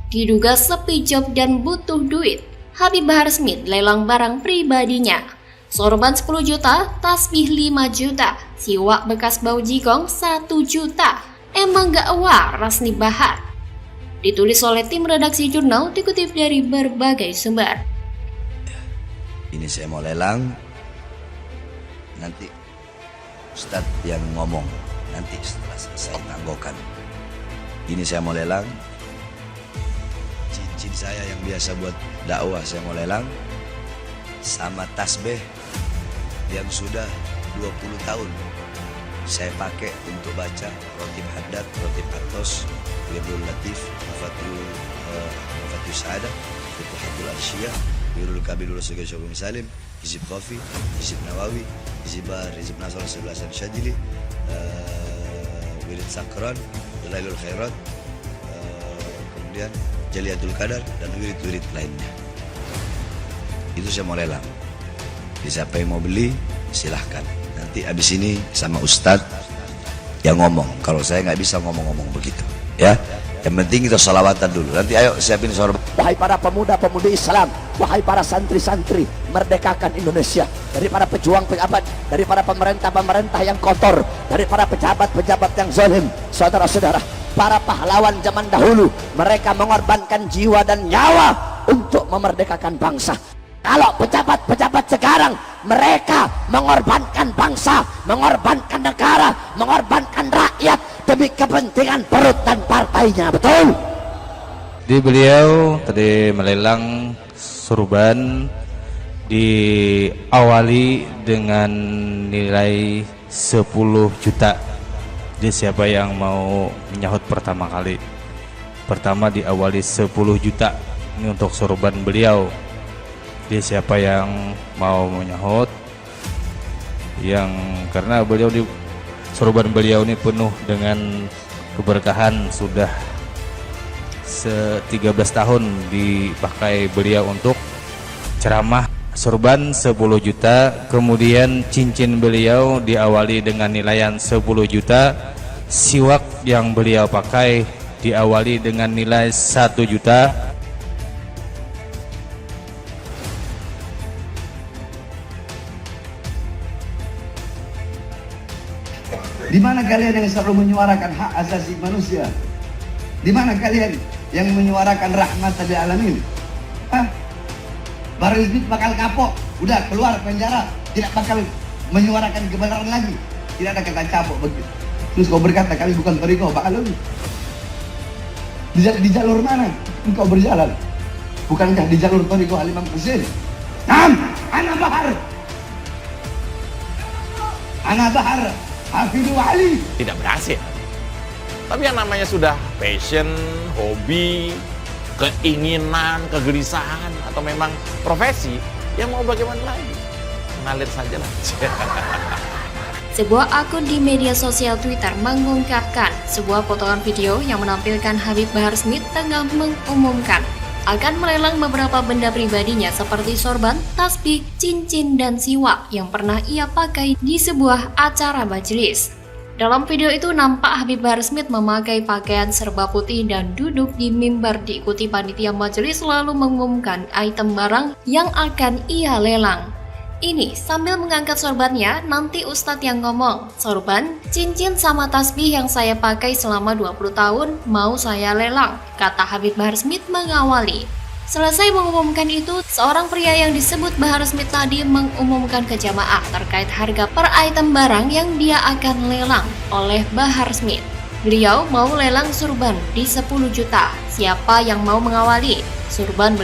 Diduga sepi job dan butuh duit, Habib Bahar Smith lelang barang pribadinya. Sorban 10 juta, tasbih 5 juta, siwak bekas bau jigong 1 juta. Emang gak waras nih Bahar? Ditulis oleh tim redaksi jurnal, dikutip dari berbagai sumber. Ini saya mau lelang, nanti Ustadz yang ngomong, nanti setelah selesai nanggokan. Ini saya mau lelang, cincin saya yang biasa buat dakwah saya mau lelang, sama tasbih yang sudah 20 tahun saya pakai untuk baca Rotib Haddad, Rotib Atos, Wirdul Latif, Mafatul Sa'adah, Futuhatul Arsyiyah, Wirdul Kabir Rasul Syabung Salim, Hizib Qafi, Hizib Nawawi, Hizib Bar, Hizib Nasr 11 Syadili, Wirid Sakran, Dalailul Khairat, kemudian Jaliatul Qadar dan wirid-wirid lainnya. Itu saya mau lelang. Siapa yang mau beli silahkan. Nanti abis ini sama Ustadz yang ngomong. Kalau saya nggak bisa ngomong-ngomong begitu, ya. Yang penting kita sholawatan dulu. Nanti ayo siapin sorban. Wahai para pemuda-pemudi Islam, wahai para santri-santri, merdekakan Indonesia dari para pejuang pejabat, dari para pemerintah-pemerintah yang kotor, dari para pejabat-pejabat yang zalim. Saudara-saudara, para pahlawan zaman dahulu, mereka mengorbankan jiwa dan nyawa untuk memerdekakan bangsa. Kalau pejabat-pejabat sekarang, mereka mengorbankan bangsa, mengorbankan negara, mengorbankan rakyat demi kepentingan perut dan partainya, betul? Di beliau tadi melelang sorban diawali dengan nilai 10 juta. Jadi siapa yang mau menyahut pertama kali? Pertama diawali 10 juta. Ini untuk sorban beliau. Jadi siapa yang mau menyahut, yang karena beliau di sorban beliau ini penuh dengan keberkahan, sudah 13 tahun dipakai beliau untuk ceramah. Sorban 10 juta, kemudian cincin beliau diawali dengan nilaian 10 juta, siwak yang beliau pakai diawali dengan nilai 1 juta. Di mana kalian yang selalu menyuarakan hak asasi manusia? Di mana kalian yang menyuarakan rahmat lil alamin? Hah? Bahar Smith bakal kapok, udah keluar penjara, tidak bakal menyuarakan kebenaran lagi. Tidak ada kata capok begitu. Terus kau berkata kami bukan toriko, bakal lu. Di jalur mana engkau berjalan? Bukankah di jalur toriko Al-Imam Husain? Ana Bahar. Ana Bahar. Hafidhu Ali. Tidak berhasil. Tapi yang namanya sudah passion, hobi, keinginan, kegelisahan, atau memang profesi, ya mau bagaimana lagi? Mengalir saja lah. Sebuah akun di media sosial Twitter mengungkapkan sebuah potongan video yang menampilkan Habib Bahar Smith tengah mengumumkan akan melelang beberapa benda pribadinya seperti sorban, tasbih, cincin, dan siwak yang pernah ia pakai di sebuah acara majelis. Dalam video itu nampak Habib Bahar Smith memakai pakaian serba putih dan duduk di mimbar diikuti panitia majelis lalu mengumumkan item barang yang akan ia lelang. Ini sambil mengangkat sorbannya, nanti Ustadz yang ngomong, sorban, cincin sama tasbih yang saya pakai selama 20 tahun mau saya lelang, kata Habib Bahar Smith mengawali. Selesai mengumumkan itu, seorang pria yang disebut Bahar Smith tadi mengumumkan ke jamaah terkait harga per item barang yang dia akan lelang oleh Bahar Smith. Beliau mau lelang surban di 10 juta. Siapa yang mau mengawali? Surban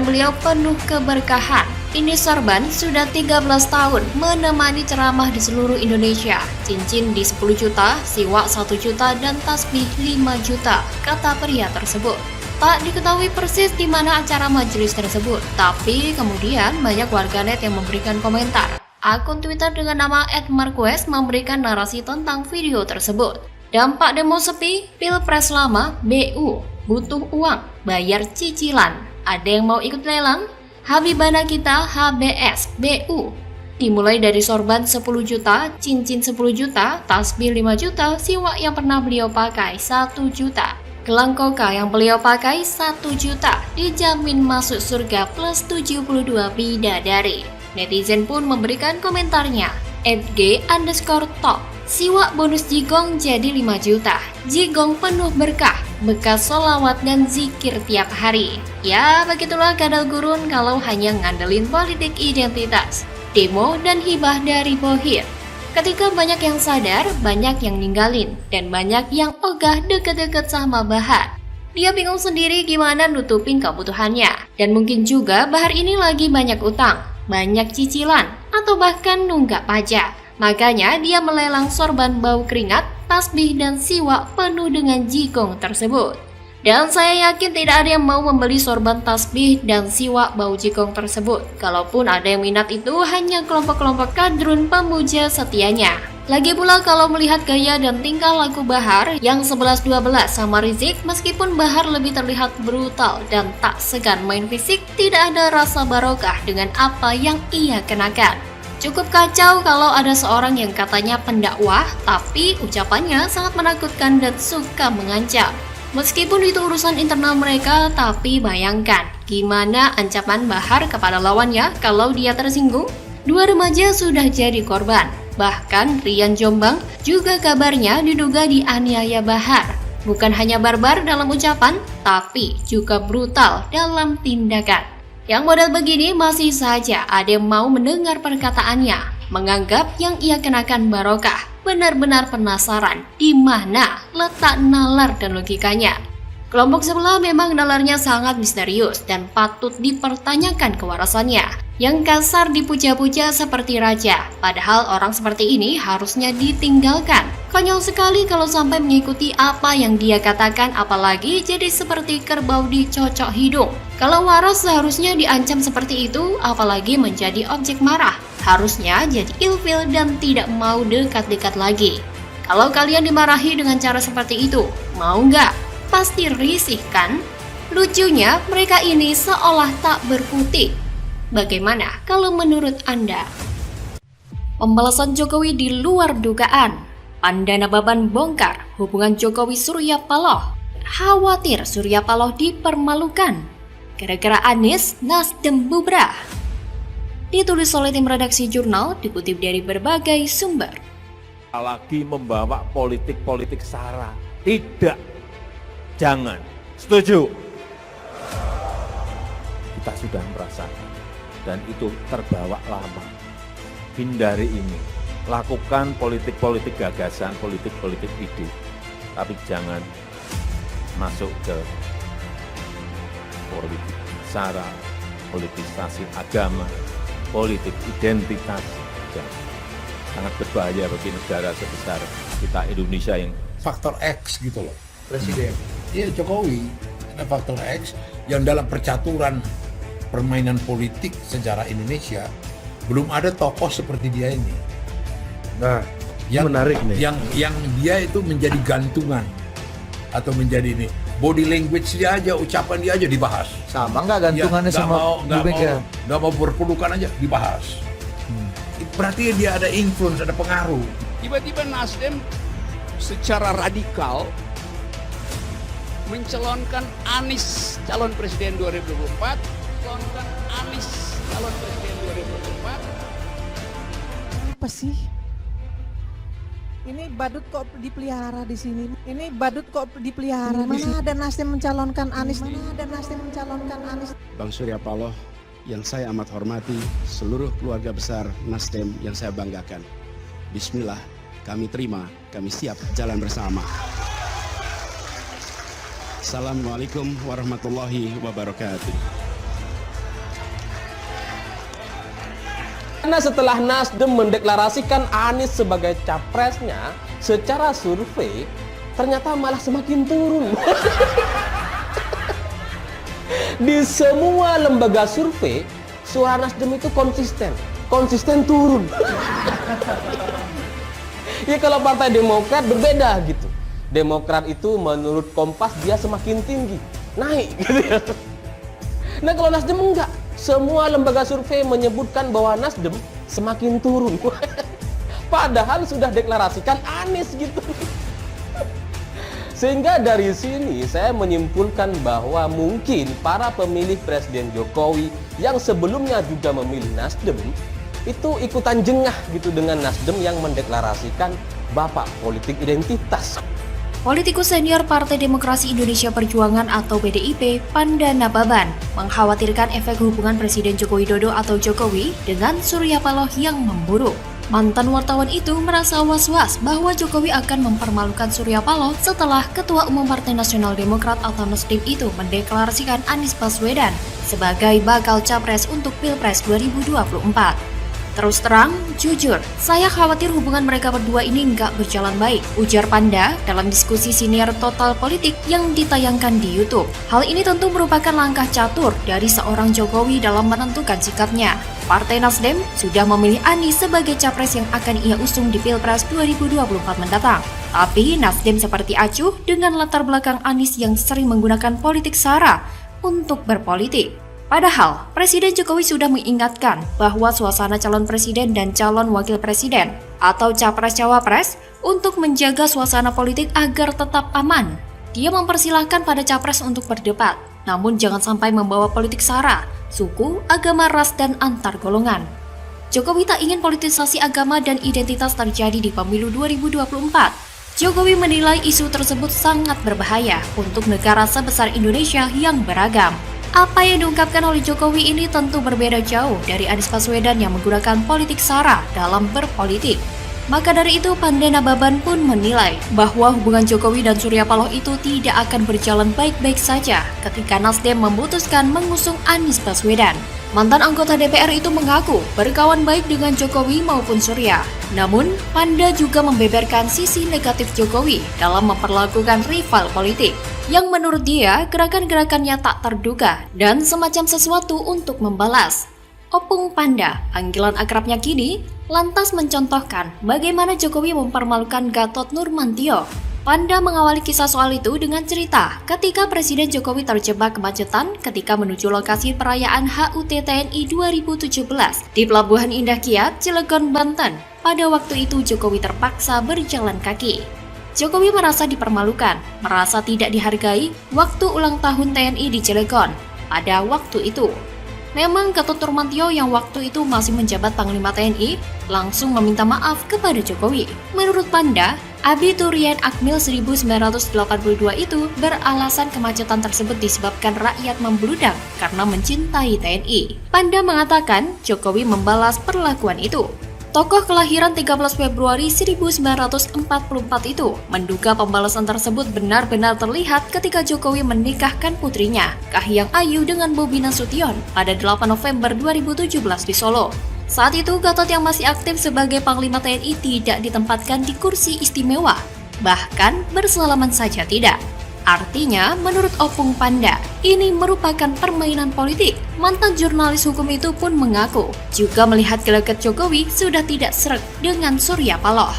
beliau penuh keberkahan. Ini sorban sudah 13 tahun menemani ceramah di seluruh Indonesia. Cincin di 10 juta, siwak 1 juta, dan tasbih 5 juta, kata pria tersebut. Tak diketahui persis di mana acara majelis tersebut, tapi kemudian banyak warganet yang memberikan komentar. Akun Twitter dengan nama @marquez memberikan narasi tentang video tersebut. Dampak demo sepi, Pilpres lama, BU, butuh uang, bayar cicilan. Ada yang mau ikut lelang? Habibana kita HBS BU. Dimulai dari sorban 10 juta, cincin 10 juta, tasbih 5 juta, siwak yang pernah beliau pakai 1 juta. Gelang koka yang beliau pakai 1 juta dijamin masuk surga plus 72 bidadari. Netizen pun memberikan komentarnya. @g_top siwak bonus jigong jadi 5 juta. Jigong penuh berkah, bekas solawat dan zikir tiap hari. Ya begitulah kadal gurun kalau hanya ngandelin politik identitas, demo dan hibah dari bohir. Ketika banyak yang sadar, banyak yang ninggalin, dan banyak yang ogah deket-deket sama Bahar. Dia bingung sendiri gimana nutupin kebutuhannya. Dan mungkin juga Bahar ini lagi banyak utang, banyak cicilan, atau bahkan nunggak pajak. Makanya dia melelang sorban bau keringat, tasbih dan siwak penuh dengan jigong tersebut. Dan saya yakin tidak ada yang mau membeli sorban tasbih dan siwak bau jigong tersebut. Kalaupun ada yang minat itu hanya kelompok-kelompok kadrun pemuja setianya. Lagi pula kalau melihat gaya dan tingkah laku Bahar yang 11-12 sama Rizik, meskipun Bahar lebih terlihat brutal dan tak segan main fisik, tidak ada rasa barokah dengan apa yang ia kenakan. Cukup kacau kalau ada seorang yang katanya pendakwah, tapi ucapannya sangat menakutkan dan suka mengancam. Meskipun itu urusan internal mereka, tapi bayangkan gimana ancaman Bahar kepada lawannya kalau dia tersinggung. 2 remaja sudah jadi korban. Bahkan Rian Jombang juga kabarnya diduga dianiaya Bahar. Bukan hanya barbar dalam ucapan, tapi juga brutal dalam tindakan. Yang model begini masih saja ada yang mau mendengar perkataannya, menganggap yang ia kenakan barokah. Benar-benar penasaran di mana letak nalar dan logikanya. Kelompok sebelah memang nalarnya sangat misterius dan patut dipertanyakan kewarasannya. Yang kasar dipuja-puja seperti raja, padahal orang seperti ini harusnya ditinggalkan. Konyol sekali kalau sampai mengikuti apa yang dia katakan, apalagi jadi seperti kerbau dicocok hidung. Kalau waras seharusnya diancam seperti itu, apalagi menjadi objek marah. Harusnya jadi ilfil dan tidak mau dekat-dekat lagi. Kalau kalian dimarahi dengan cara seperti itu, mau nggak? Pasti risih kan? Lucunya mereka ini seolah tak berkutik. Bagaimana kalau menurut Anda? Pembalasan Jokowi di luar dugaan. Pandana Baban bongkar hubungan Jokowi Surya Paloh. Khawatir Surya Paloh dipermalukan. Gara-gara Anies, Nasdem bubrah. Ditulis oleh tim redaksi jurnal, dikutip dari berbagai sumber. Lagi membawa politik-politik sara. Tidak. Jangan. Setuju. Kita sudah merasakan. Dan itu terbawa lama. Hindari ini. Lakukan politik-politik gagasan, politik-politik ide. Tapi jangan masuk ke politik sara, politisasi agama, politik identitas. Sangat berbahaya bagi negara sebesar kita Indonesia yang faktor X gitu loh, Presiden. Iya, Jokowi ada faktor X yang dalam percaturan permainan politik sejarah Indonesia belum ada tokoh seperti dia ini. Nah, yang menarik nih. Yang dia itu menjadi gantungan atau menjadi ini body language dia aja, ucapan dia aja dibahas. Sama nggak gantungannya sama Bu Mega? Nggak mau berpelukan aja dibahas. Berarti dia ada influence, ada pengaruh. Tiba-tiba Nasdem secara radikal mencalonkan Anies calon presiden 2024, calonkan Anies calon presiden 2024. Apa sih? Ini badut kok dipelihara di sini. Ini badut kok dipelihara. Mana ada Nasdem mencalonkan Anies? Mana ada Nasdem mencalonkan Anies? Bang Surya Paloh yang saya amat hormati, seluruh keluarga besar Nasdem yang saya banggakan. Bismillah, kami terima, kami siap jalan bersama. Assalamualaikum warahmatullahi wabarakatuh. Karena setelah Nasdem mendeklarasikan Anies sebagai capresnya, secara survei ternyata malah semakin turun. Di semua lembaga survei, suara Nasdem itu konsisten turun. Ya kalau Partai Demokrat berbeda gitu. Demokrat itu menurut Kompas dia semakin tinggi, naik gitu ya. Nah kalau Nasdem enggak, semua lembaga survei menyebutkan bahwa Nasdem semakin turun. Sehingga dari sini saya menyimpulkan bahwa mungkin para pemilih Presiden Jokowi yang sebelumnya juga memilih Nasdem itu ikutan jengah gitu dengan Nasdem yang mendeklarasikan Bapak Politik Identitas. Politikus senior Partai Demokrasi Indonesia Perjuangan atau PDIP, Panda Nababan, mengkhawatirkan efek hubungan Presiden Joko Widodo atau Jokowi dengan Surya Paloh yang memburuk. Mantan wartawan itu merasa was-was bahwa Jokowi akan mempermalukan Surya Paloh setelah Ketua Umum Partai Nasional Demokrat atau Nasdem itu mendeklarasikan Anies Baswedan sebagai bakal capres untuk Pilpres 2024. Terus terang, jujur, saya khawatir hubungan mereka berdua ini nggak berjalan baik, ujar Panda dalam diskusi siniar Total Politik yang ditayangkan di YouTube. Hal ini tentu merupakan langkah catur dari seorang Jokowi dalam menentukan sikapnya. Partai Nasdem sudah memilih Anies sebagai capres yang akan ia usung di Pilpres 2024 mendatang. Tapi Nasdem seperti acuh dengan latar belakang Anies yang sering menggunakan politik SARA untuk berpolitik. Padahal, Presiden Jokowi sudah mengingatkan bahwa suasana calon presiden dan calon wakil presiden atau capres-cawapres untuk menjaga suasana politik agar tetap aman. Dia mempersilahkan pada capres untuk berdebat, namun jangan sampai membawa politik SARA, suku, agama, ras, dan antar golongan. Jokowi tak ingin politisasi agama dan identitas terjadi di pemilu 2024. Jokowi menilai isu tersebut sangat berbahaya untuk negara sebesar Indonesia yang beragam. Apa yang diungkapkan oleh Jokowi ini tentu berbeda jauh dari Anies Baswedan yang menggunakan politik SARA dalam berpolitik. Maka dari itu, Panda Nababan pun menilai bahwa hubungan Jokowi dan Surya Paloh itu tidak akan berjalan baik-baik saja ketika Nasdem memutuskan mengusung Anies Baswedan. Mantan anggota DPR itu mengaku berkawan baik dengan Jokowi maupun Surya. Namun, Panda juga membeberkan sisi negatif Jokowi dalam memperlakukan rival politik, yang menurut dia gerakan-gerakannya tak terduga dan semacam sesuatu untuk membalas. Opung Panda, panggilan akrabnya kini, lantas mencontohkan bagaimana Jokowi mempermalukan Gatot Nurmantio. Panda mengawali kisah soal itu dengan cerita ketika Presiden Jokowi terjebak kemacetan ketika menuju lokasi perayaan HUT TNI 2017 di Pelabuhan Indah Kiat, Cilegon, Banten. Pada waktu itu Jokowi terpaksa berjalan kaki. Jokowi merasa dipermalukan, merasa tidak dihargai waktu ulang tahun TNI di Cilegon pada waktu itu. Memang Gatot Nurmantio yang waktu itu masih menjabat Panglima TNI langsung meminta maaf kepada Jokowi. Menurut Panda, Abiturian Akmil 1982 itu beralasan kemacetan tersebut disebabkan rakyat membludak karena mencintai TNI. Panda mengatakan Jokowi membalas perlakuan itu. Tokoh kelahiran 13 Februari 1944 itu menduga pembalasan tersebut benar-benar terlihat ketika Jokowi menikahkan putrinya, Kahiyang Ayu dengan Bobi Nasution pada 8 November 2017 di Solo. Saat itu Gatot yang masih aktif sebagai Panglima TNI tidak ditempatkan di kursi istimewa, bahkan bersalaman saja tidak. Artinya, menurut Opung Panda, ini merupakan permainan politik. Mantan jurnalis hukum itu pun mengaku juga melihat gelagat Jokowi sudah tidak sreg dengan Surya Paloh.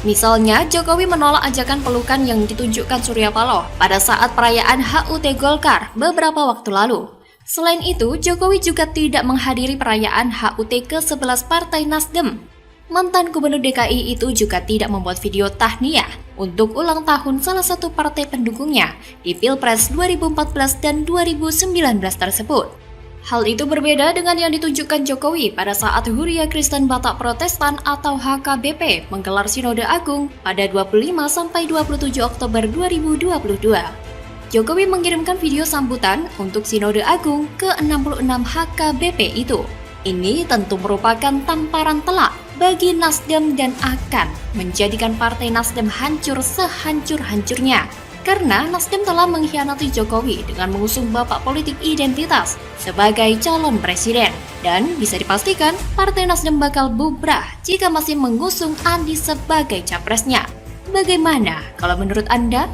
Misalnya, Jokowi menolak ajakan pelukan yang ditunjukkan Surya Paloh pada saat perayaan HUT Golkar beberapa waktu lalu. Selain itu, Jokowi juga tidak menghadiri perayaan HUT ke-11 Partai Nasdem. Mantan Gubernur DKI itu juga tidak membuat video tahniah untuk ulang tahun salah satu partai pendukungnya di Pilpres 2014 dan 2019 tersebut. Hal itu berbeda dengan yang ditunjukkan Jokowi pada saat Huria Kristen Batak Protestan atau HKBP menggelar Sinode Agung pada 25-27 Oktober 2022. Jokowi mengirimkan video sambutan untuk Sinode Agung ke-66 HKBP itu. Ini tentu merupakan tamparan telak bagi Nasdem dan akan menjadikan Partai Nasdem hancur sehancur-hancurnya. Karena Nasdem telah mengkhianati Jokowi dengan mengusung Bapak Politik Identitas sebagai calon presiden. Dan bisa dipastikan Partai Nasdem bakal bubrah jika masih mengusung Anies sebagai capresnya. Bagaimana kalau menurut Anda?